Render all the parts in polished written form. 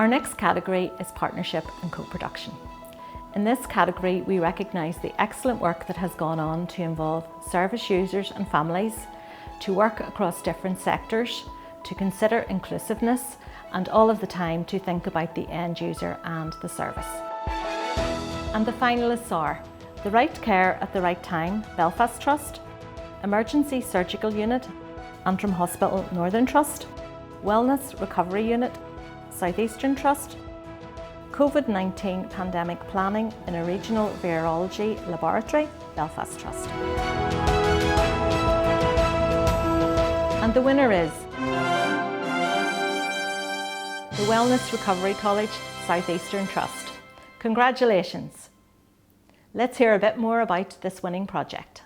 Our next category is partnership and co-production. In this category, we recognise the excellent work that has gone on to involve service users and families, to work across different sectors, to consider inclusiveness, and all of the time to think about the end user and the service. And the finalists are The Right Care at the Right Time, Belfast Trust, Emergency Surgical Unit, Antrim Hospital Northern Trust, Wellness Recovery Unit, South Eastern Trust, COVID-19 Pandemic Planning in a Regional Virology Laboratory, Belfast Trust. And the winner is the Wellness Recovery College, South Eastern Trust. Congratulations. Let's hear a bit more about this winning project.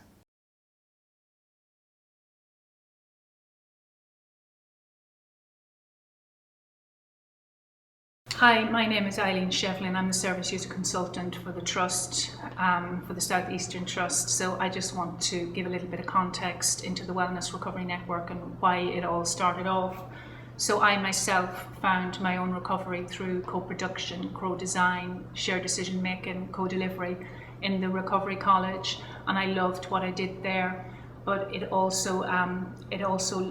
Hi, my name is Eileen Shevlin. I'm the Service User Consultant for the Trust, for the South Eastern Trust. So I just want to give a little bit of context into the Wellness Recovery Network and why it all started off. So I myself found my own recovery through co-production, co-design, shared decision making, co-delivery in the Recovery College, and I loved what I did there. But it also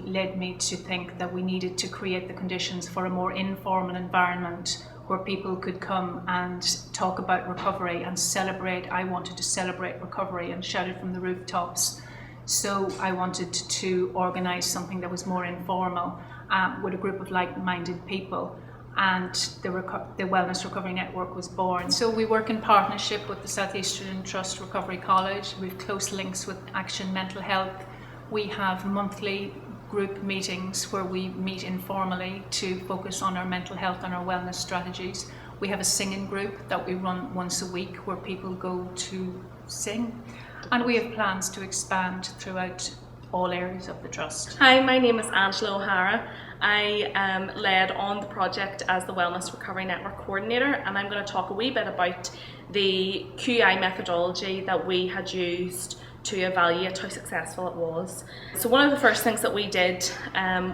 led me to think that we needed to create the conditions for a more informal environment where people could come and talk about recovery and celebrate. I wanted to celebrate recovery and shout it from the rooftops. So I wanted to organise something that was more informal with a group of like-minded people. And the Wellness Recovery Network was born. So we work in partnership with the South Eastern Trust Recovery College. We have close links with Action Mental Health. We have monthly group meetings where we meet informally to focus on our mental health and our wellness strategies. We have a singing group that we run once a week where people go to sing. And we have plans to expand throughout all areas of the Trust. Hi, my name is Angela O'Hara. I led on the project as the Wellness Recovery Network Coordinator, and I'm going to talk a wee bit about the QI methodology that we had used to evaluate how successful it was. So one of the first things that we did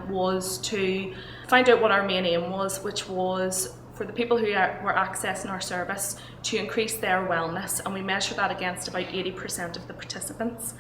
was to find out what our main aim was, which was for the people who were accessing our service to increase their wellness, and we measured that against about 80% of the participants.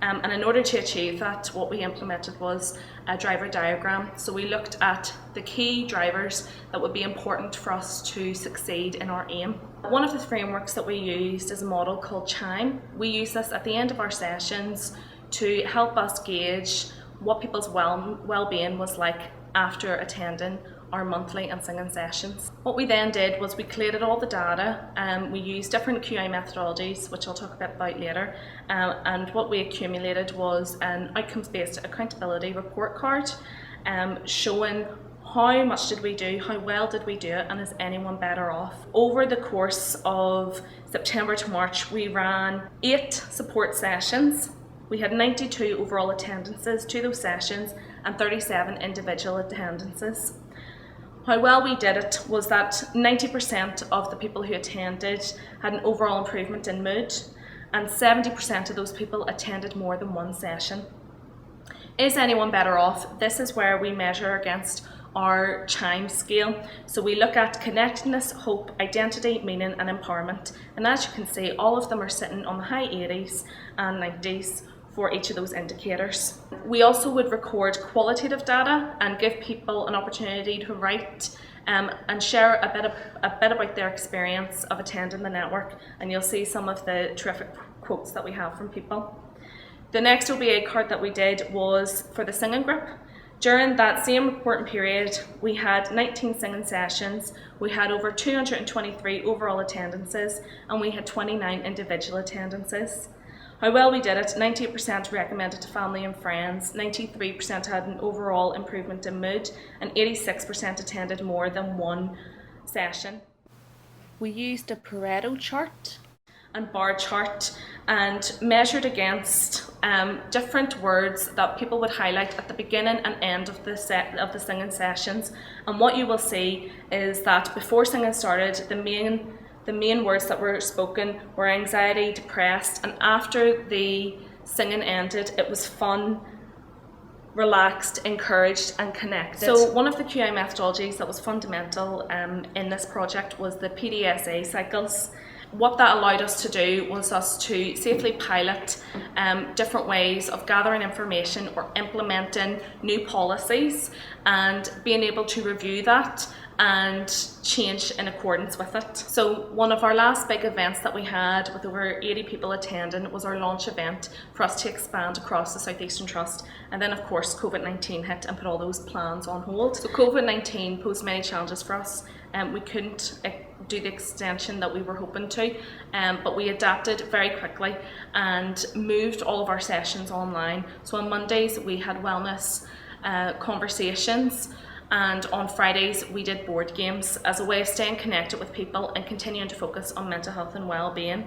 And in order to achieve that, what we implemented was a driver diagram. So we looked at the key drivers that would be important for us to succeed in our aim. One of the frameworks that we used is a model called CHIME. We use this at the end of our sessions to help us gauge what people's well-being was like after attending our monthly and singing sessions. What we then did was we collated all the data, we used different QI methodologies, which I'll talk a bit about later, and what we accumulated was an outcomes-based accountability report card showing how much did we do, how well did we do it, and is anyone better off. Over the course of September to March, we ran 8 support sessions. We had 92 overall attendances to those sessions and 37 individual attendances. How well we did it was that 90% of the people who attended had an overall improvement in mood, and 70% of those people attended more than one session. Is anyone better off? This is where we measure against our CHIME scale. So we look at connectedness, hope, identity, meaning and empowerment. And as you can see, all of them are sitting on the high 80s and 90s for each of those indicators. We also would record qualitative data and give people an opportunity to write and share a bit about their experience of attending the network, and you'll see some of the terrific quotes that we have from people. The next OBA card that we did was for the singing group. During that same reporting period, we had 19 singing sessions, we had over 223 overall attendances, and we had 29 individual attendances. How well we did it: 98% recommended to family and friends, 93% had an overall improvement in mood, and 86% attended more than one session. We used a Pareto chart and bar chart and measured against different words that people would highlight at the beginning and end of the singing sessions. And what you will see is that before singing started, the main words that were spoken were anxiety, depressed, and after the singing ended, it was fun, relaxed, encouraged and connected. So one of the QI methodologies that was fundamental in this project was the PDSA cycles. What that allowed us to do was us to safely pilot different ways of gathering information or implementing new policies and being able to review that and change in accordance with it. So one of our last big events that we had with over 80 people attending was our launch event for us to expand across the South Eastern Trust. And then of course COVID-19 hit and put all those plans on hold. So COVID-19 posed many challenges for us. We couldn't do the extension that we were hoping to, but we adapted very quickly and moved all of our sessions online. So on Mondays we had wellness conversations, and on Fridays we did board games as a way of staying connected with people and continuing to focus on mental health and well-being.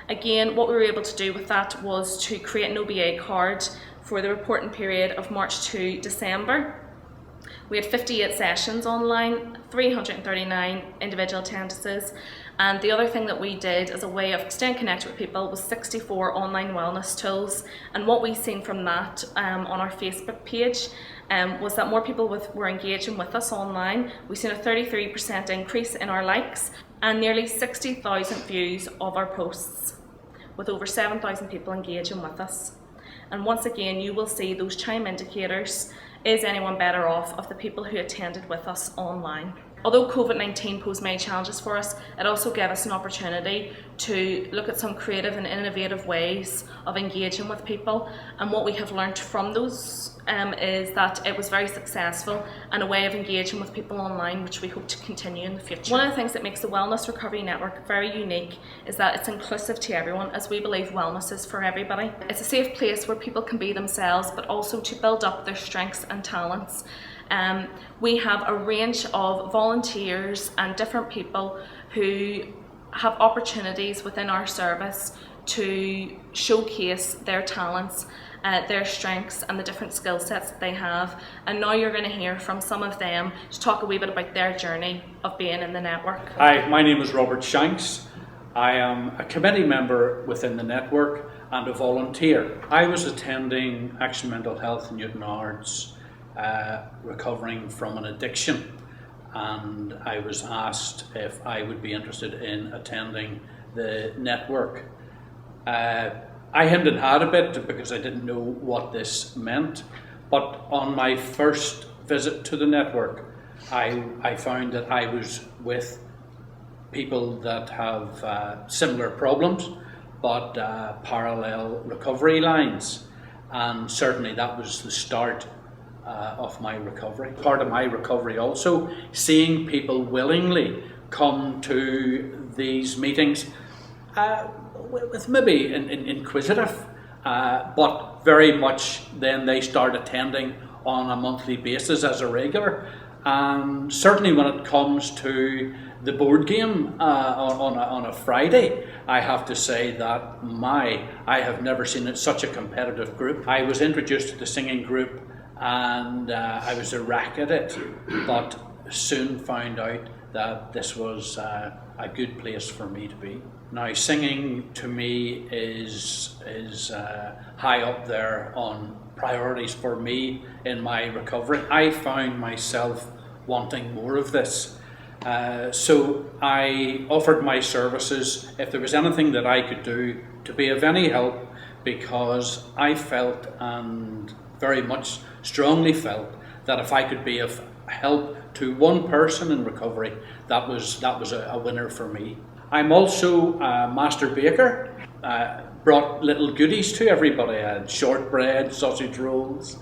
Again, what we were able to do with that was to create an OBA card for the reporting period of March to December. We had 58 sessions online, 339 individual attendances, and the other thing that we did as a way of staying connected with people was 64 online wellness tools. And what we've seen from that on our Facebook page was that more people were engaging with us online. We've seen a 33% increase in our likes and nearly 60,000 views of our posts, with over 7,000 people engaging with us. And once again, you will see those chime indicators. Is anyone better off of the people who attended with us online? Although COVID-19 posed many challenges for us, it also gave us an opportunity to look at some creative and innovative ways of engaging with people. And what we have learned from those is that it was very successful and a way of engaging with people online, which we hope to continue in the future. One of the things that makes the Wellness Recovery Network very unique is that it's inclusive to everyone, as we believe wellness is for everybody. It's a safe place where people can be themselves, but also to build up their strengths and talents. We have a range of volunteers and different people who have opportunities within our service to showcase their talents, their strengths and the different skill sets that they have. And now you're going to hear from some of them to talk a wee bit about their journey of being in the network. Hi, my name is Robert Shanks. I am a committee member within the network and a volunteer. I was attending Action Mental Health in Newtownards, recovering from an addiction, and I was asked if I would be interested in attending the network. I hemmed and hawed a bit because I didn't know what this meant, but on my first visit to the network I found that I was with people that have similar problems but parallel recovery lines, and certainly that was the start of my recovery. Part of my recovery also, seeing people willingly come to these meetings with maybe inquisitive, but very much then they start attending on a monthly basis as a regular. And certainly when it comes to the board game on a Friday, I have to say that I have never seen such a competitive group. I was introduced to the singing group and I was a wreck at it, but soon found out that this was a good place for me to be. Now, singing to me is high up there on priorities for me in my recovery. I found myself wanting more of this. So I offered my services if there was anything that I could do to be of any help, because I felt, and very much strongly felt, that if I could be of help to one person in recovery, that was a winner for me. I'm also a master baker. Brought little goodies to everybody. I had shortbread, sausage rolls,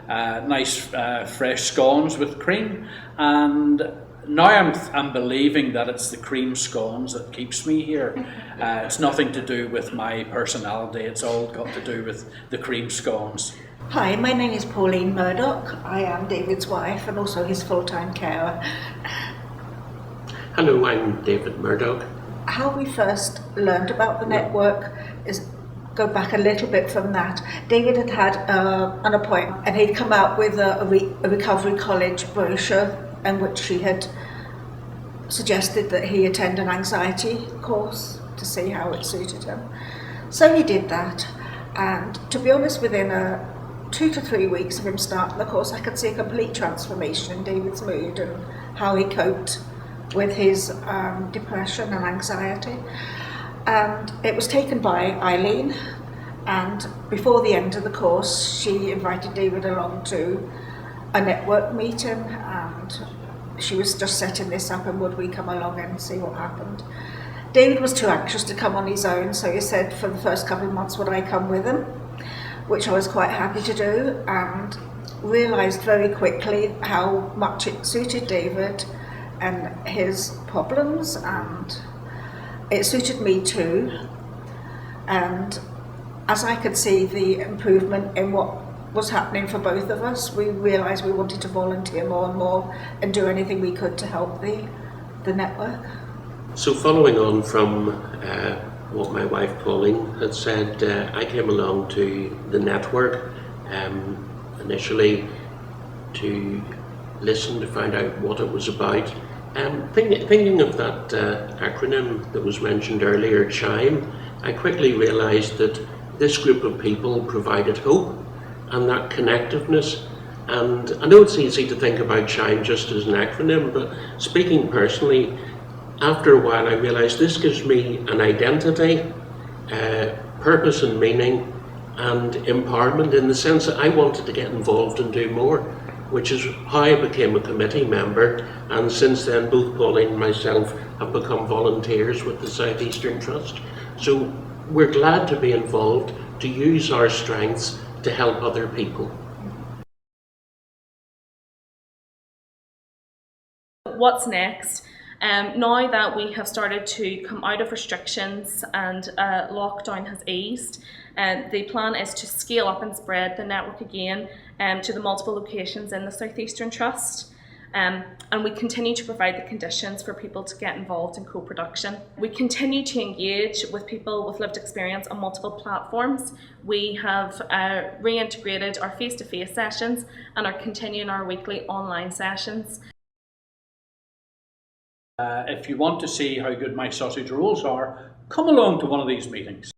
nice fresh scones with cream, and now I'm believing that it's the cream scones that keeps me here. It's nothing to do with my personality, it's all got to do with the cream scones. Hi, my name is Pauline Murdoch. I am David's wife and also his full-time carer. Hello, I'm David Murdoch. How we first learned about the network is go back a little bit from that. David had an appointment and he'd come out with a recovery college brochure in which he had suggested that he attend an anxiety course to see how it suited him. So he did that, and to be honest, within 2 to 3 weeks of him starting the course, I could see a complete transformation in David's mood and how he coped with his depression and anxiety. And it was taken by Eileen, and before the end of the course she invited David along to a network meeting, and she was just setting this up and would we come along and see what happened. David was too anxious to come on his own, so he said for the first couple of months would I come with him, which I was quite happy to do, and realised very quickly how much it suited David and his problems, and it suited me too. And as I could see the improvement in what was happening for both of us, we realised we wanted to volunteer more and more and do anything we could to help the network. So following on from what my wife Pauline had said, I came along to the network initially to listen, to find out what it was about. Thinking of that acronym that was mentioned earlier, CHIME, I quickly realised that this group of people provided hope and that connectiveness. And I know it's easy to think about CHIME just as an acronym, but speaking personally, after a while I realised this gives me an identity, purpose and meaning, and empowerment, in the sense that I wanted to get involved and do more, which is how I became a committee member, and since then both Pauline and myself have become volunteers with the South Eastern Trust. So we're glad to be involved, to use our strengths to help other people. What's next? Now that we have started to come out of restrictions and lockdown has eased, the plan is to scale up and spread the network again to the multiple locations in the South Eastern Trust. And we continue to provide the conditions for people to get involved in co-production. We continue to engage with people with lived experience on multiple platforms. We have reintegrated our face-to-face sessions and are continuing our weekly online sessions. If you want to see how good my sausage rolls are, come along to one of these meetings.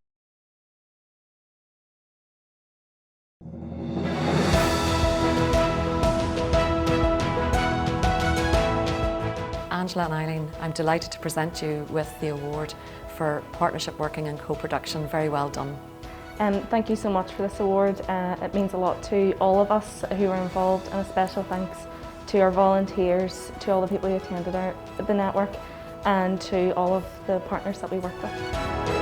Angela and Eileen, I'm delighted to present you with the award for partnership working and co-production. Very well done. Thank you so much for this award. It means a lot to all of us who are involved, and a special thanks to our volunteers, to all the people who attended the network, and to all of the partners that we work with.